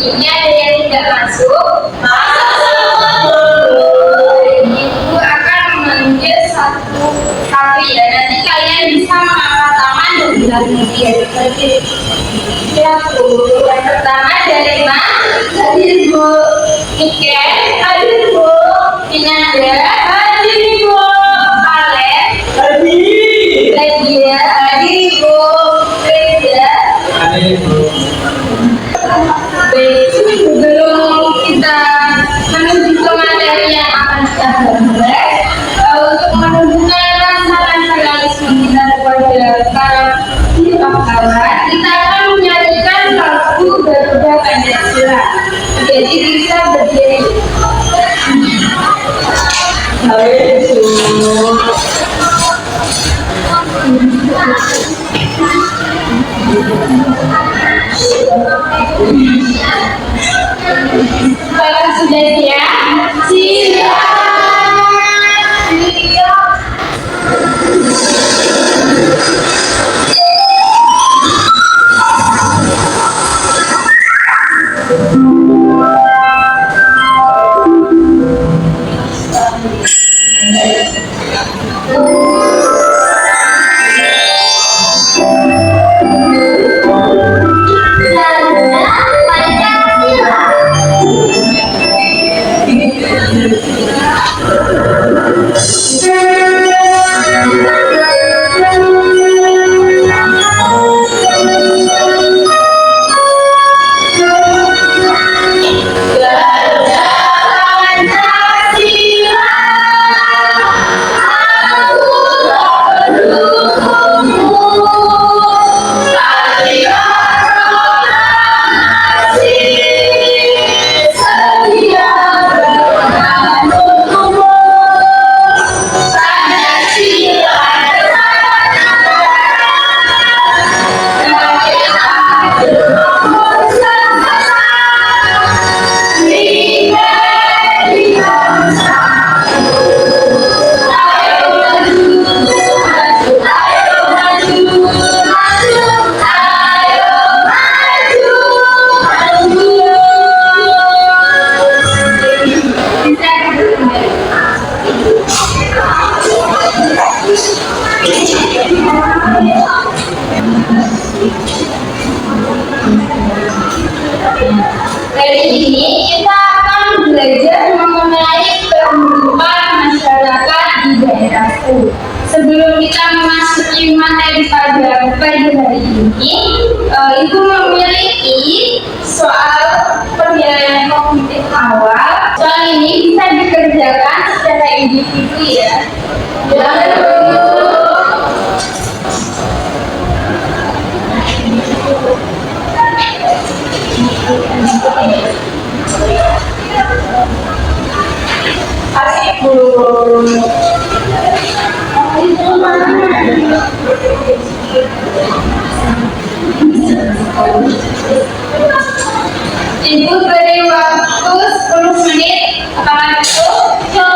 Ini ada yang tidak masuk. Ibu akan memanggil satu ya. Nanti kalian bisa mengangkat tangan dan bilang dia seperti itu. Yang pertama dari mana? Dari Ibu Niken, hadir Ibu Inanda, hadir Ibu Alen, Nadia, hadir Ibu Reza, hadir Ibu. Baik, sebelum kita menuju ke materi yang akan kita bahas, untuk menunjukkan rasa nasionalisme kita kepada para kawan, kita akan menyanyikan lagu Garuda Pancasila. Jadi bisa berdiri. Kalau sudah siap, silakan. Dari ini kita akan belajar mengenai kehidupan masyarakat di daerahku. Sebelum kita memasuki materi pada hari ini, Ibu memiliki soal penilaian kognitif awal. Soal ini bisa dikerjakan secara individu ya. Ibu beri waktu 10 menit. Apakah cukup?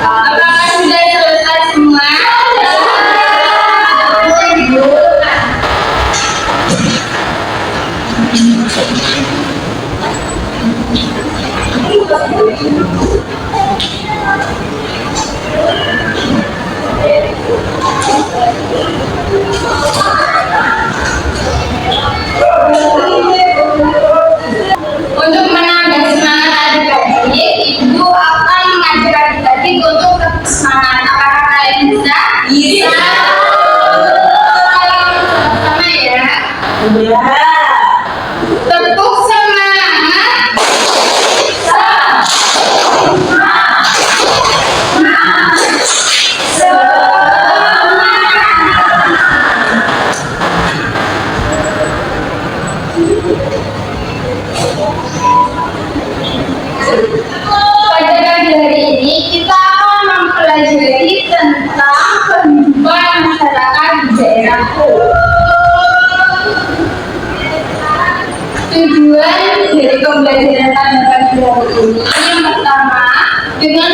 Apakah sudah selesai semua? Untuk menambah semangat adik-adik, Ibu akan mengajak adik-adik untuk tetap semangat. Apakah kalian bisa? Bisa. Sama ya. Tepuk semangat. Pada pagi hari ini kita akan mempelajari tentang kehidupan masyarakat di daerahku. Tujuan dari pembelajaran pada pagi hari ini yang pertama, dengan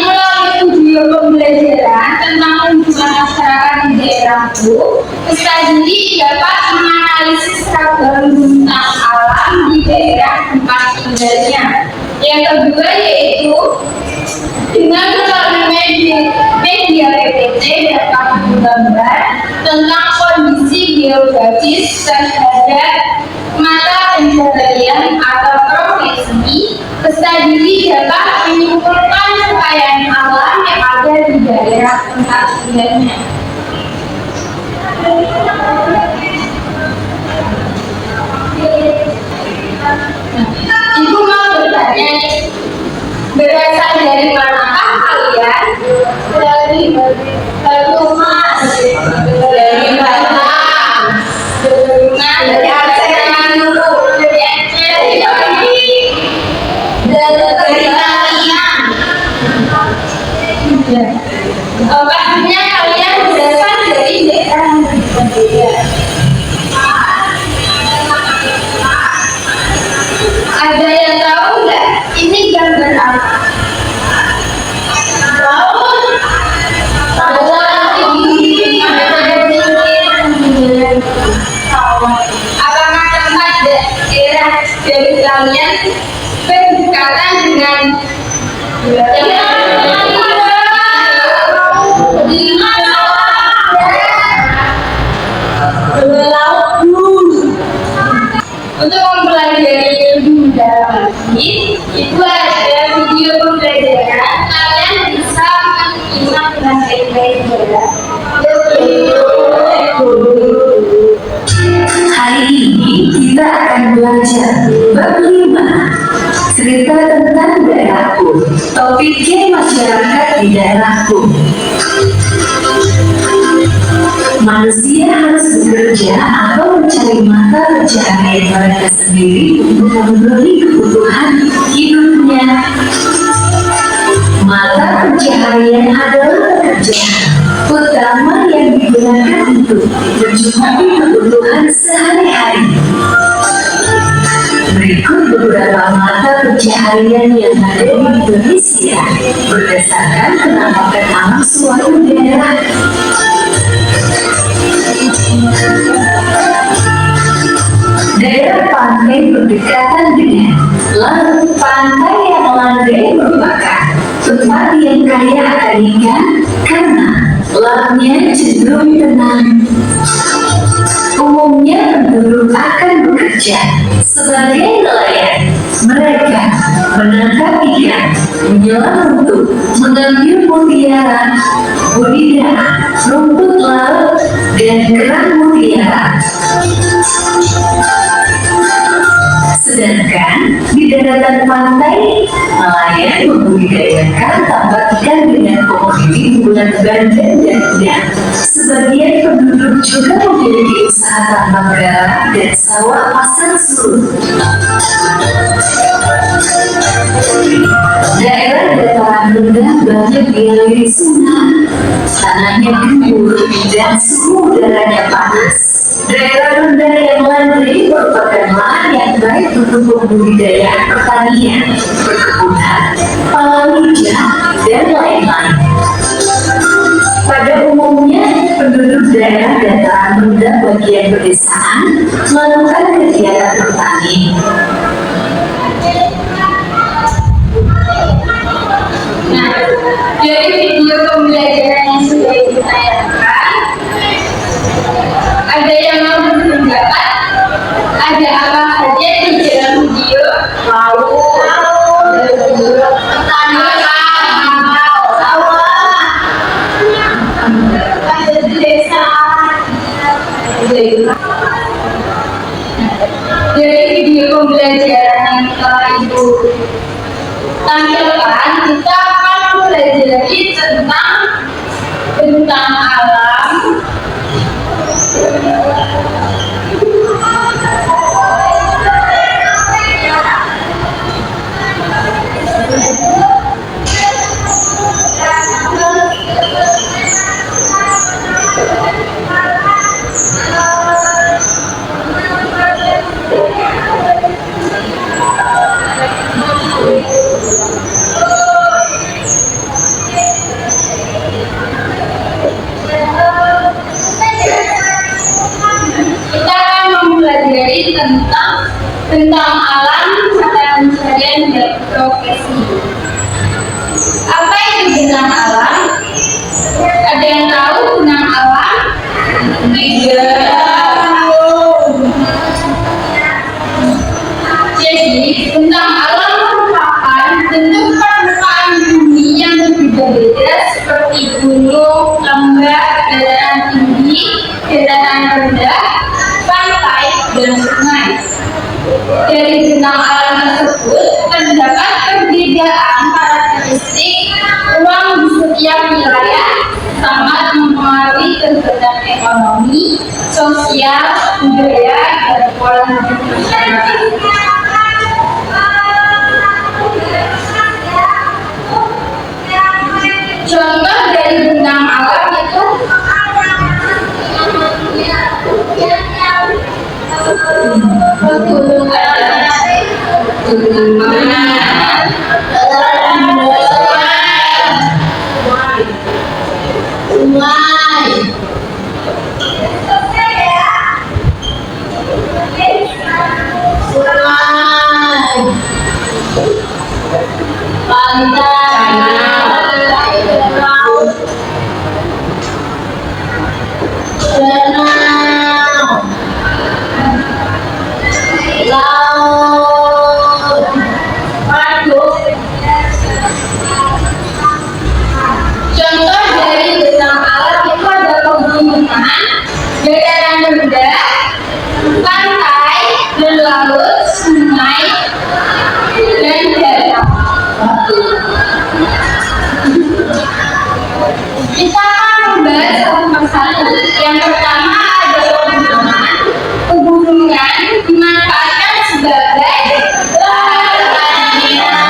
Sendiri dapat menganalisis ragam bintang alam di daerah tempat tinggalnya. Yang kedua yaitu dengan melalui media PPT dapat menggambar tentang kondisi geografis terhadap mata pencaharian atau profesi. Sendiri dapat menyimpulkan kekayaan alam yang ada di daerah tempat tinggalnya. Ibu mau bertanya, berasal dari manakah kalian? Dari rumah, dari Batam, dari Aceh, dari Aceh, dari kalian. Pastinya kalian berasal dari daerah yang berbeda. Ada yang tahu nggak ini gambar apa? Apakah tempat daerah dari kalian berdekatan dengan untuk mempelajari lebih dalam lagi, itu ada video pembelajaran. Kalian bisa menyimak dengan baik-baik ya. Hari ini kita akan belajar bab 5, cerita tentang daerahku. Topiknya masyarakat di daerahku. Manusia harus bekerja atau mencari mata pencaharian mereka sendiri untuk memenuhi kebutuhan hidupnya. Mata pencaharian adalah pekerjaan utama yang digunakan untuk mencukupi kebutuhan sehari-hari. Berikut beberapa mata pencaharian yang ada di Indonesia berdasarkan penampakan alam suatu daerah. Daerah pantai berdekatan dengan laut. Pantai yang landai merupakan tempat yang kaya akan ikan karena lautnya cenderung tenang. Umumnya penduduk akan bekerja sebagai nelayan. Mereka menangkap ikan, menyelam untuk mengambil mutiara, budidaya, rumput laut, dan kerang mutiara. Sedangkan di daratan pantai, nelayan membudidayakan tambak ikan dengan komoditi bulan bandeng dan udang. Sebagian penduduk juga memiliki usaha tambak garam dan sawah pasang surut. Daerah dataran rendah banyak dialiri sungai, tanahnya gembur dan suhu udaranya panas. Daerah rendah yang landai merupakan lahan yang baik untuk pembudidayaan pertanian, perkebunan, palawija, dan lain-lain. Pada umumnya, penduduk daerah dataran rendah bagian pedesaan melakukan kegiatan bertani. Nah, dari video pembelajaran yang sudah ditayangkan, ada yang mau berpendapat? Ada apa saja di dalam video? Laut, pertanian, sawah, ada desa. Dari video pembelajaran yang telah Ibu tampilkan, kita akan mempelajari tentang alam. tentang alam mata pencarian dan profesi. Apa itu benang alam? Ada yang tahu benang alam? Tidak. Jadi, bentang alam merupakan bentuk permukaan bumi yang berbeda-beda seperti gunung, lembah, dataran tinggi, dataran rendah, pantai, dan sungai. Dari bentang alam tersebut terdapat perbedaan karakteristik ruang di setiap wilayah, sangat mempengaruhi kegiatan ekonomi, sosial, budaya, dan pola hidup masyarakat. Contoh dari benang alam itu contoh dari benang alam itu ada pegunungan, dataran rendah, pantai, dan laut, sungai, dan danau. Kita akan membahas satu persatu. Yang pertama ada pegunungan. Pegunungan dimanfaatkan sebagai lahan pertanian.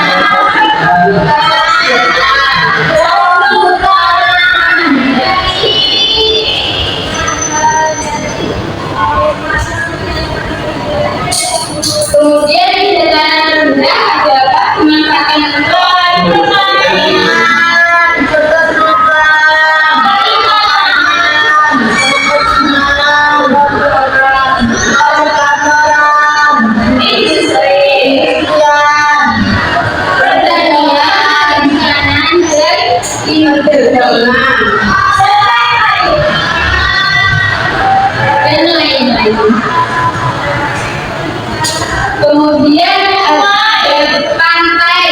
Kemudian di dataran rendah dapat dimanfaatkan untuk lahan pertanian. Dan lain-lain. Kemudian ada pantai.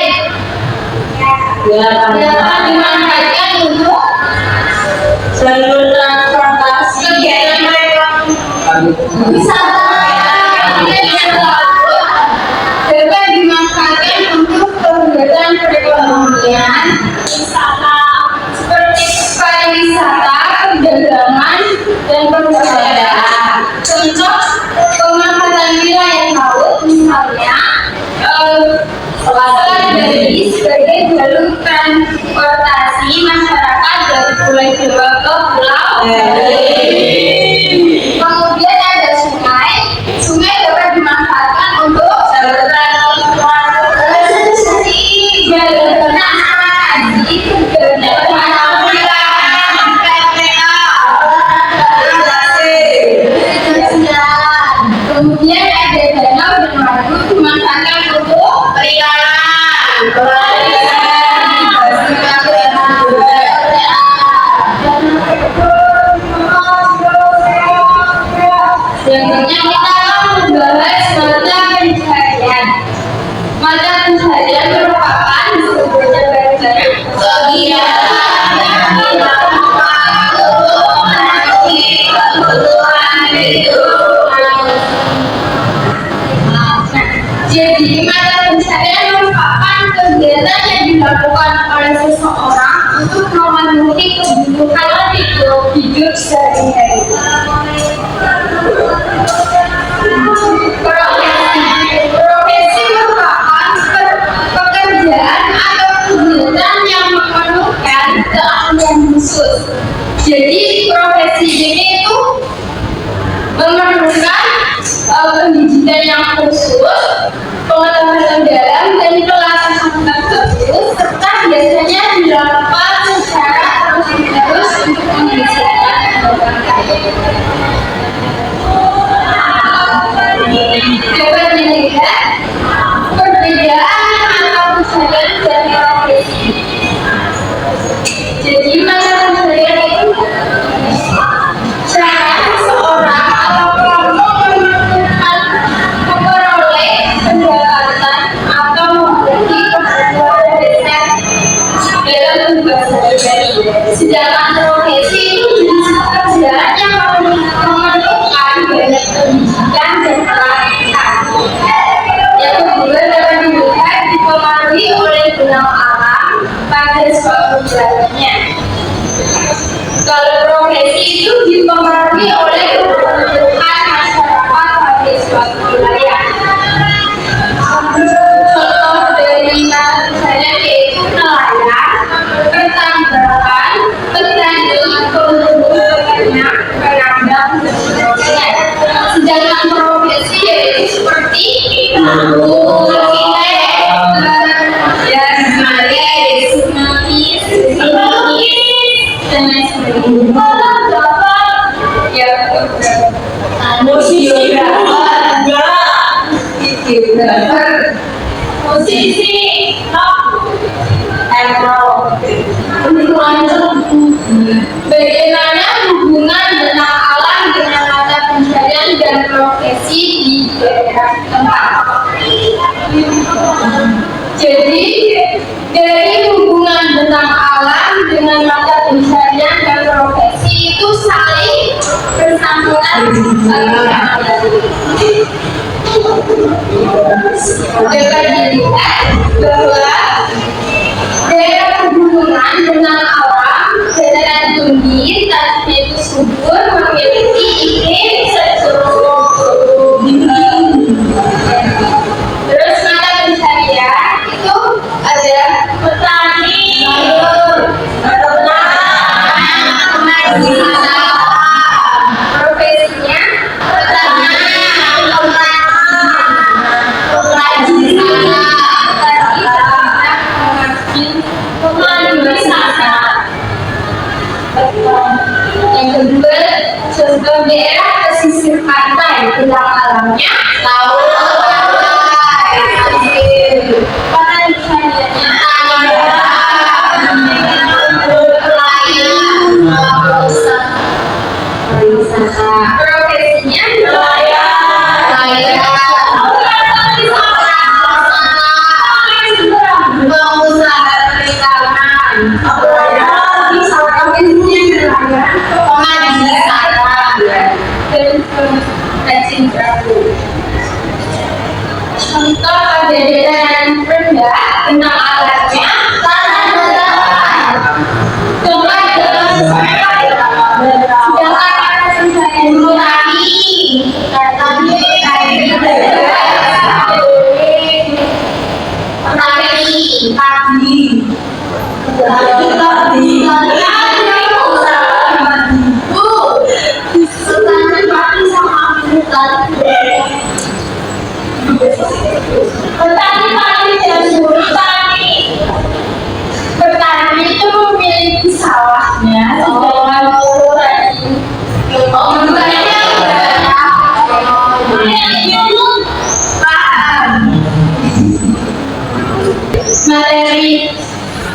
Dapat dimanfaatkan untuk jalur transportasi kegiatan mereka wisata. Dapat dimanfaatkan untuk kegiatan perekonomian, wisata seperti pariwisata, perdagangan, dan perdagangan. Contoh pemanfaatan wilayah laut misalnya Selat Bali sebagai jalur transportasi masyarakat dari Pulau Jawa ke Pulau Bali. Kemudian ada sungai. Sungai dapat dimanfaatkan untuk jalur transportasi, jalur haji, kemudian ada danau dan waduk dimanfaatkan untuk perikanan. Selanjutnya kita akan membahas mata pencaharian. Mata pencaharian merupakan sebuah kegiatan yang dilakukan untuk memenuhi kebutuhan hidup. Jadi mata pencaharian merupakan kegiatan yang dilakukan oleh seseorang untuk memenuhi kebutuhan hidup sehari-hari. Profesi merupakan pekerjaan atau kegiatan yang memerlukan keahlian khusus. Jadi profesi ini itu memerlukan pendidikan yang khusus, pengetahuan mendalam, dan pelatihan tertentu, serta biasanya dilakukan secara terus-menerus untuk menghasilkan kembang. Sedangkan profesi itu jenis pekerjaan yang memerlukan banyak pendidikan dan pelatihan. Yang kedua dapat dilihat dipengaruhi oleh benang alam pada suatu jalannya. Kalau profesi itu dipengaruhi oleh kebutuhan masyarakat pada suatu wilayah. Contoh dari misalnya yaitu nelayan, pertambangan, petani, peternak, penambang, dan sebagainya. Sedangkan profesi yaitu seperti musisi, bagaimana hubungan benang alam dengan mata pencarian dan profesi di daerah tempat. Jadi dari hubungan benang alam dengan mata pencarian dan profesi itu saling bersambungan. Dapat dilihat bahwa daerah pegunungan benang alam, dataran tinggi, tanahnya itu subur, memiliki iklim sejuk. Terus mata pencarian itu ada petani, profesinya peternak, yang kedua, contoh daerah pesisir pantai, benang alamnya laut, profesinya contoh pada dataran rendah benang alamnya tanah datar, tempat dalam petani itu memiliki sawahnya, sedangkan materi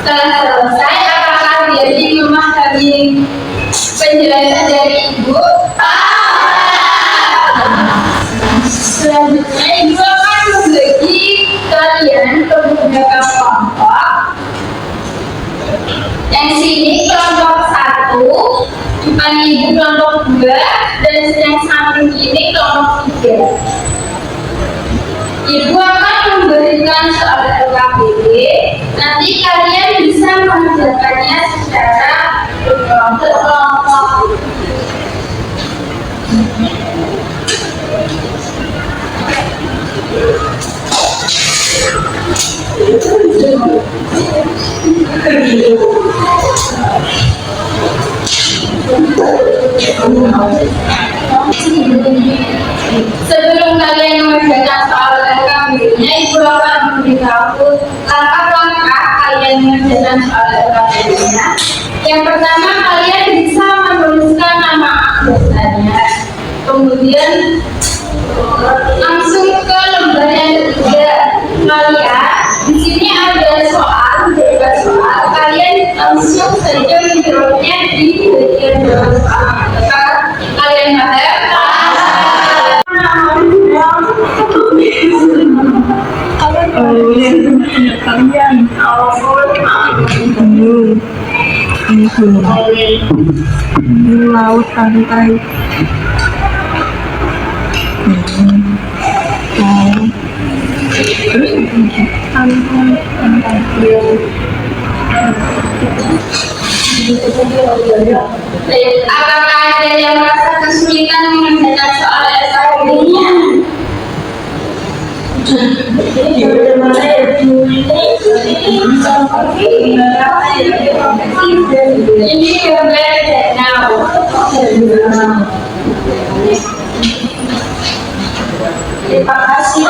telah selesai. Apakah jadi memahami penjelasan dari Ibu? Selanjutnya Ibu akan membagi kalian ke beberapa kelompok. Yang sini kelompok 1, depan Ibu kelompok 2, dan yang samping ini kelompok 3. Ibu akan memberikan soal LKPD. Nanti kalian bisa mengerjakannya secara berkelompok. Sebelum kalian mengerjakan soal LKPD-nya, Ibu akan memberitahu langkah-langkah kalian mengerjakan soal LKPD-nya. Yang pertama, kalian bisa menuliskan nama anggotanya. Kemudian langsung ke lembar yang ketiga. Kalian di sini ada soal, beberapa soal. Kalian langsung saja menjawabnya di bagian bawah soal. Apakah kalian paham? gunung, laut, pantai. Terus pantai. Apakah ada yang merasa kesulitan mengerjakan soal SKB-nya? Ini gambar danau. Terima kasih.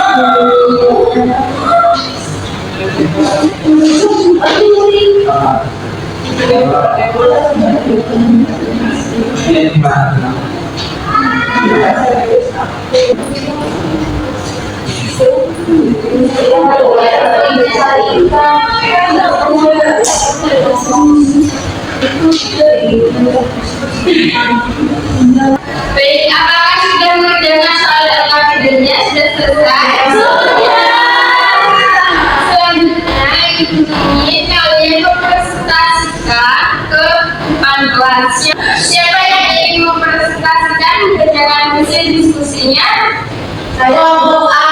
Baik, apakah sudah mengerjakan soal LKPD-nya? Sudah selesai? Selanjutnya, ini kalian mempresentasikan ke depan kelas. Siapa yang ingin mempresentasikan mengerjakan mesin diskusinya? Kelompok A.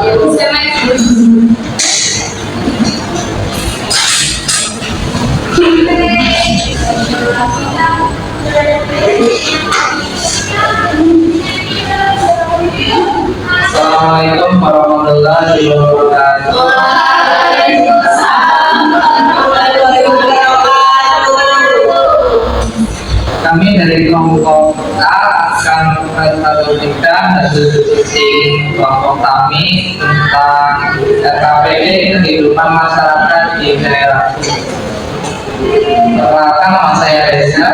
Ya, bisa maju. Assalamualaikum warahmatullahi wabarakatuh. Kami dari kelompok A akan mempresentasikan hasil diskusi kelompok kami tentang LKPD kehidupan masyarakat di daerah. Perkenalkan, nama saya Reza.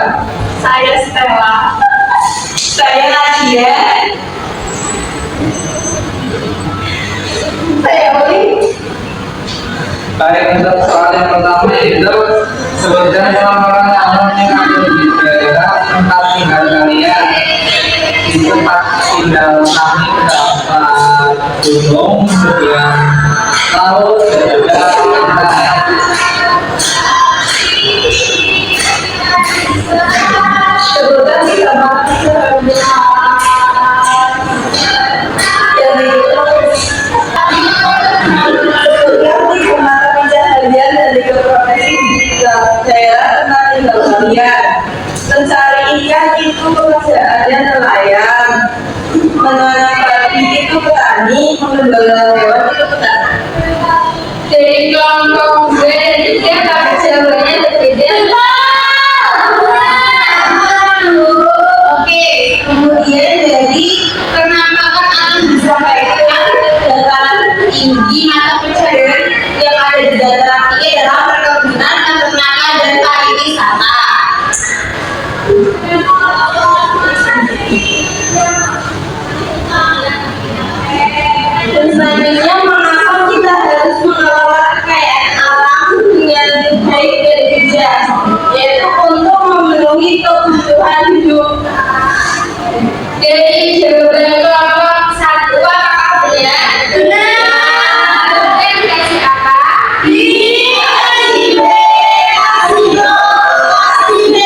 Saya Stella. Saya Nadia. Saya Oli. Baik, untuk soal yang pertama itu sebutkan nama orang yang ada di daerah tempat tinggal kalian. Di tempat tinggal kami terdapat gunung, kemudian laut, dan juga pantai. Sebutkan tiga makanan mencari ikan itu pekerjaannya nelayan, menanam padi itu petani, mengembangkan hewan itu petani. Dari kelompok B dan dia kata jawabannya berbeda. Oke, kemudian dari penampakan akan disampaikan dataran tinggi mata pencarian yang ada di dataran tinggi adalah perkebunan, peternakan, dan pariwisata. Dan selanjutnya, mengapa kita harus mengelola kekayaan alam dengan baik dan bijak, yaitu untuk memenuhi kebutuhan hidup. Dari jawaban kelompok 1, apakah benar? Benar. Dan kasih apa? Kasih B. Kasih B. Kasih B.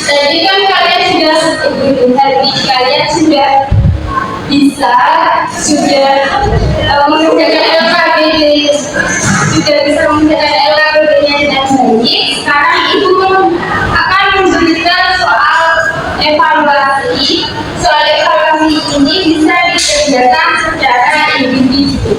Tadi kan kalian sudah hari kalian sudah bisa mengerjakan LKPD, sudah bisa mengerjakan LKPD-nya dengan baik. Sekarang ibu akan memberikan soal evaluasi. Soal evaluasi ini bisa dikerjakan secara individu.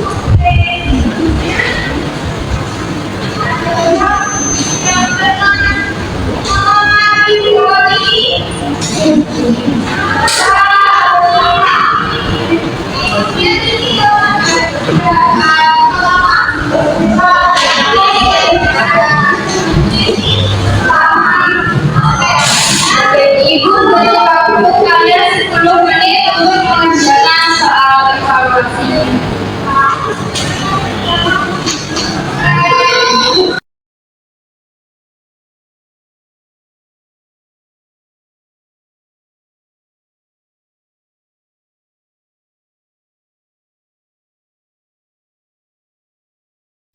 Ibu beri waktu kalian 10 menit untuk mengerjakan soal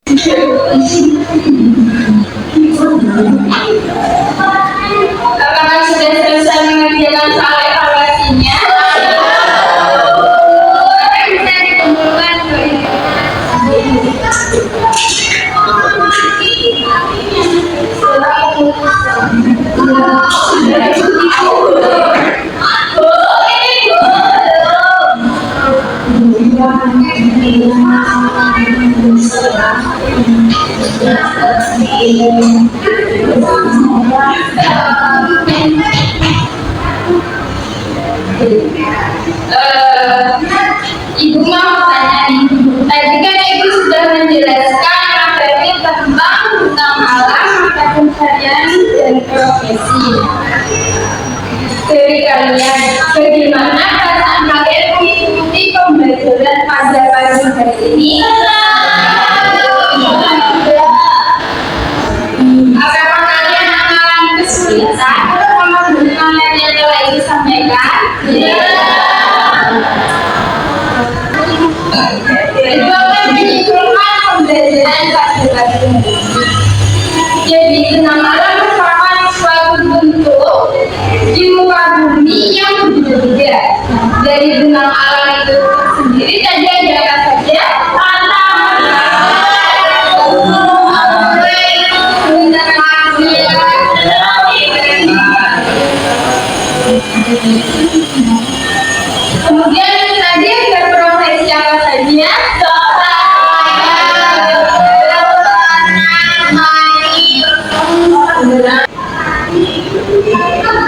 Apakah sudah selesai mengerjakan soal evaluasinya? Bisa dikumpulkan Ibu mau tanya nih, tadi kan Ibu sudah menjelaskan materi tentang hutan alam, mata pencarian dan profesi. Dari kalian, bagaimana perasaan kalian mengikuti pembelajaran pada pagi hari ini? Apakah kalian mengalami kesulitan memahami materi yang telah Ibu sampaikan? Ibu akan menyimpulkan pembelajaran pada pagi hari ini. Jadi, benang alam merupakan suatu bentuk di muka bumi yang berbeda. Dari benang alam itu sendiri tadi ada apa saja? Kemudian tadi ada profesi apa saja?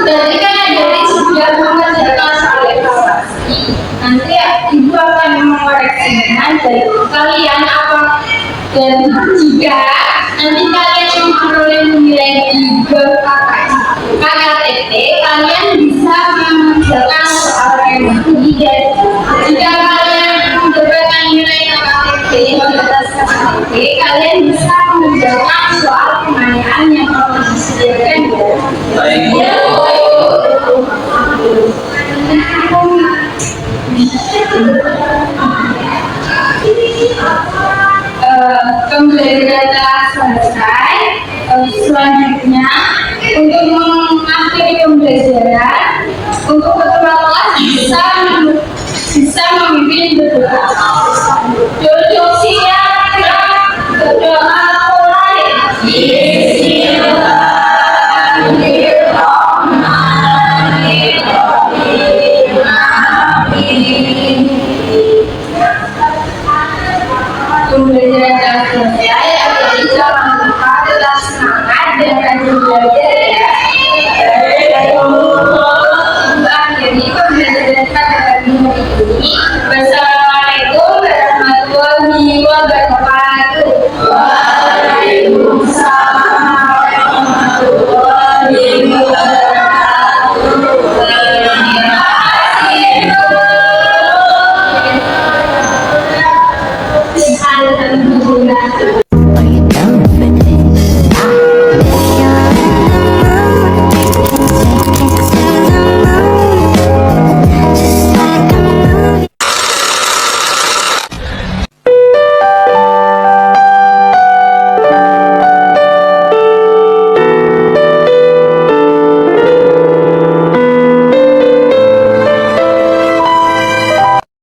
Jadi kan dari sudah mengerjakan soal evaluasi, nanti Ibu akan mengoreksinya dari kalian apa, dan jika nanti kalian memperoleh nilai 3 KKTT, kalian bisa mengerjakan soal remedi, dan jika kalian mendapatkan nilai KKTT batas KKTT, kalian bisa mengerjakan soal pertanyaan yang telah disediakan. Pembelajaran telah selesai. Selanjutnya, untuk mengakhiri pembelajaran, untuk ketua kelas bisa memimpin berdoa. Doa siap berdoa mulai.